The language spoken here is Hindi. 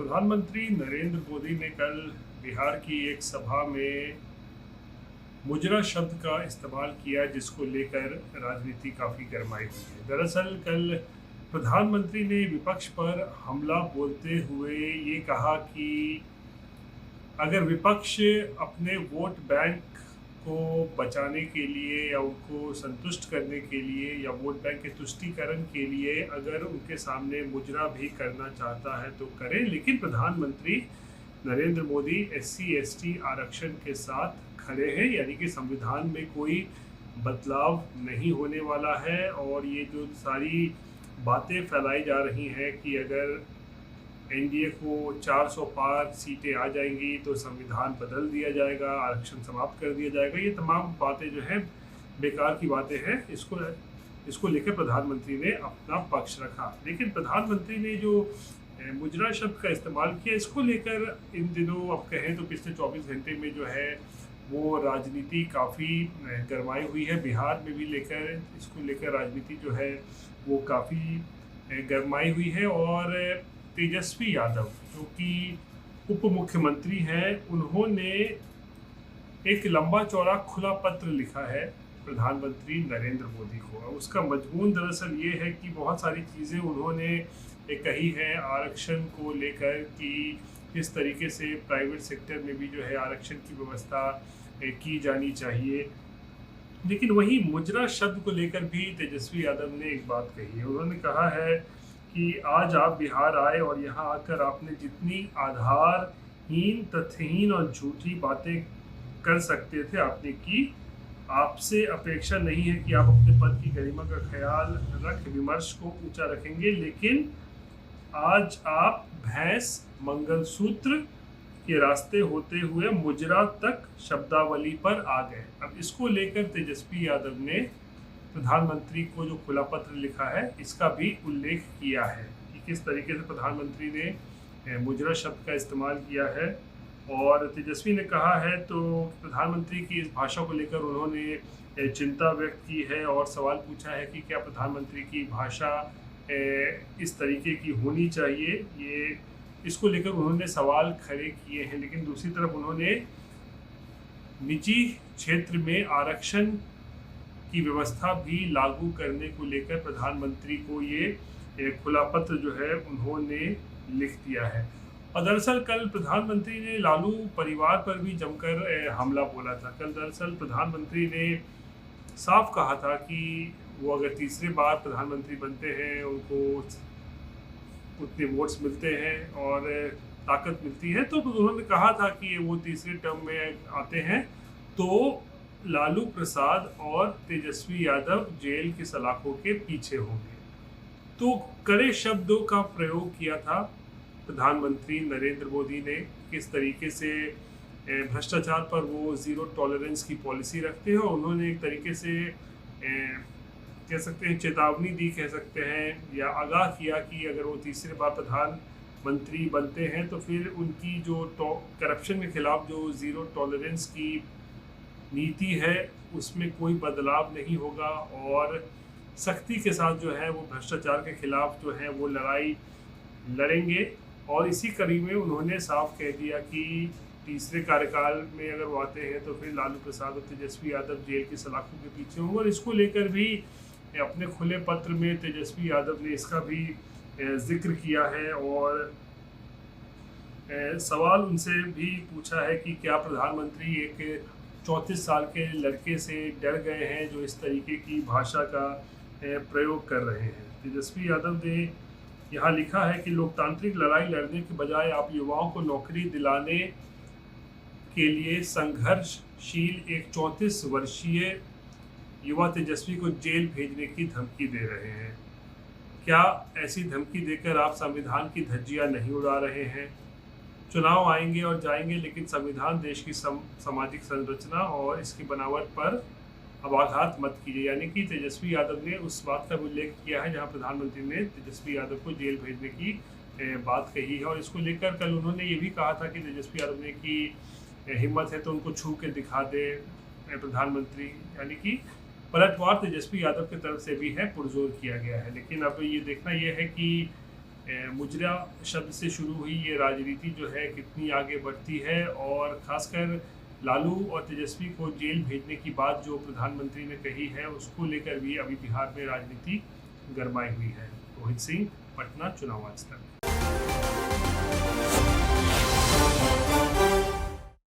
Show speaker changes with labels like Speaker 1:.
Speaker 1: प्रधानमंत्री नरेंद्र मोदी ने कल बिहार की एक सभा में मुजरा शब्द का इस्तेमाल किया, जिसको लेकर राजनीति काफ़ी गरमाई हुई है। दरअसल कल प्रधानमंत्री ने विपक्ष पर हमला बोलते हुए ये कहा कि अगर विपक्ष अपने वोट बैंक को बचाने के लिए या उनको संतुष्ट करने के लिए या वोट बैंक के तुष्टीकरण के लिए अगर उनके सामने मुजरा भी करना चाहता है तो करे, लेकिन प्रधानमंत्री नरेंद्र मोदी SC ST आरक्षण के साथ खड़े हैं, यानी कि संविधान में कोई बदलाव नहीं होने वाला है। और ये जो सारी बातें फैलाई जा रही हैं कि अगर NDA को 400 पार सीटें आ जाएंगी तो संविधान बदल दिया जाएगा, आरक्षण समाप्त कर दिया जाएगा, ये तमाम बातें जो हैं बेकार की बातें हैं। इसको लेकर प्रधानमंत्री ने अपना पक्ष रखा, लेकिन प्रधानमंत्री ने जो मुजरा शब्द का इस्तेमाल किया, इसको लेकर इन दिनों अब कहें तो पिछले 24 घंटे में जो है वो राजनीति काफ़ी गरमाई हुई है। बिहार में भी इसको लेकर राजनीति जो है वो काफ़ी गरमाई हुई है। और तेजस्वी यादव जो कि उप मुख्यमंत्री हैं, उन्होंने एक लंबा चौड़ा खुला पत्र लिखा है प्रधानमंत्री नरेंद्र मोदी को। उसका मजमून दरअसल ये है कि बहुत सारी चीज़ें उन्होंने कही हैं आरक्षण को लेकर कि किस तरीके से प्राइवेट सेक्टर में भी जो है आरक्षण की व्यवस्था की जानी चाहिए। लेकिन वहीं मुजरा शब्द को लेकर भी तेजस्वी यादव ने एक बात कही है। उन्होंने कहा है कि आज आप बिहार आए और यहाँ आकर आपने जितनी आधारहीन, तथ्यहीन और झूठी बातें कर सकते थे आपने की। आपसे अपेक्षा नहीं है कि आप अपने पद की गरिमा का ख्याल रख विमर्श को ऊंचा रखेंगे, लेकिन आज आप भैंस मंगलसूत्र के रास्ते होते हुए मुजरा तक शब्दावली पर आ गए। अब इसको लेकर तेजस्वी यादव ने प्रधानमंत्री को जो खुला पत्र लिखा है इसका भी उल्लेख किया है कि किस तरीके से प्रधानमंत्री ने मुजरा शब्द का इस्तेमाल किया है। और तेजस्वी ने कहा है तो प्रधानमंत्री की इस भाषा को लेकर उन्होंने चिंता व्यक्त की है और सवाल पूछा है कि क्या प्रधानमंत्री की भाषा इस तरीके की होनी चाहिए। इसको लेकर उन्होंने सवाल खड़े किए हैं। लेकिन दूसरी तरफ उन्होंने निजी क्षेत्र में आरक्षण की व्यवस्था भी लागू करने को लेकर प्रधानमंत्री को ये खुला पत्र जो है उन्होंने लिख दिया है। और दरअसल कल प्रधानमंत्री ने लालू परिवार पर भी जमकर हमला बोला था। कल दरअसल प्रधानमंत्री ने साफ कहा था कि वो अगर तीसरी बार प्रधानमंत्री बनते हैं, उनको उतने वोट्स मिलते हैं और ताकत मिलती है, तो उन्होंने कहा था कि वो तीसरे टर्म में आते हैं तो लालू प्रसाद और तेजस्वी यादव जेल की सलाखों के पीछे होंगे। तो कड़े शब्दों का प्रयोग किया था प्रधानमंत्री नरेंद्र मोदी ने। किस तरीके से भ्रष्टाचार पर वो ज़ीरो टॉलरेंस की पॉलिसी रखते हैं। उन्होंने एक तरीके से कह सकते हैं चेतावनी दी, कह सकते हैं, या आगाह किया कि अगर वो तीसरी बार प्रधानमंत्री बनते हैं तो फिर उनकी जो करप्शन के खिलाफ जो ज़ीरो टॉलरेंस की नीति है उसमें कोई बदलाव नहीं होगा और सख्ती के साथ जो है वो भ्रष्टाचार के खिलाफ जो है वो लड़ाई लड़ेंगे। और इसी कड़ी में उन्होंने साफ कह दिया कि तीसरे कार्यकाल में अगर वो आते हैं तो फिर लालू प्रसाद और तेजस्वी यादव जेल की सलाखों के पीछे होंगे। और इसको लेकर भी अपने खुले पत्र में तेजस्वी यादव ने इसका भी जिक्र किया है और सवाल उनसे भी पूछा है कि क्या प्रधानमंत्री एक 34 साल के लड़के से डर गए हैं जो इस तरीके की भाषा का प्रयोग कर रहे हैं। तेजस्वी यादव ने यहाँ लिखा है कि लोकतांत्रिक लड़ाई लड़ने के बजाय आप युवाओं को नौकरी दिलाने के लिए संघर्षशील एक 34 वर्षीय युवा तेजस्वी को जेल भेजने की धमकी दे रहे हैं। क्या ऐसी धमकी देकर आप संविधान की धज्जियां नहीं उड़ा रहे हैं? चुनाव आएंगे और जाएंगे, लेकिन संविधान देश की सामाजिक संरचना और इसकी बनावट पर अब आघात मत कीजिए। यानी कि तेजस्वी यादव ने उस बात का उल्लेख किया है जहां प्रधानमंत्री ने तेजस्वी यादव को जेल भेजने की बात कही है। और इसको लेकर कल उन्होंने ये भी कहा था कि तेजस्वी यादव ने कि हिम्मत है तो उनको छू के दिखा दे प्रधानमंत्री, यानी कि पलटवार तेजस्वी यादव की तरफ से भी है, पुरजोर किया गया है। लेकिन अब ये देखना यह है कि मुजरा शब्द से शुरू हुई ये राजनीति जो है कितनी आगे बढ़ती है, और ख़ासकर लालू और तेजस्वी को जेल भेजने की बात जो प्रधानमंत्री ने कही है उसको लेकर भी अभी बिहार में राजनीति गरमाई हुई है। रोहित सिंह, पटना, चुनाव आज तक।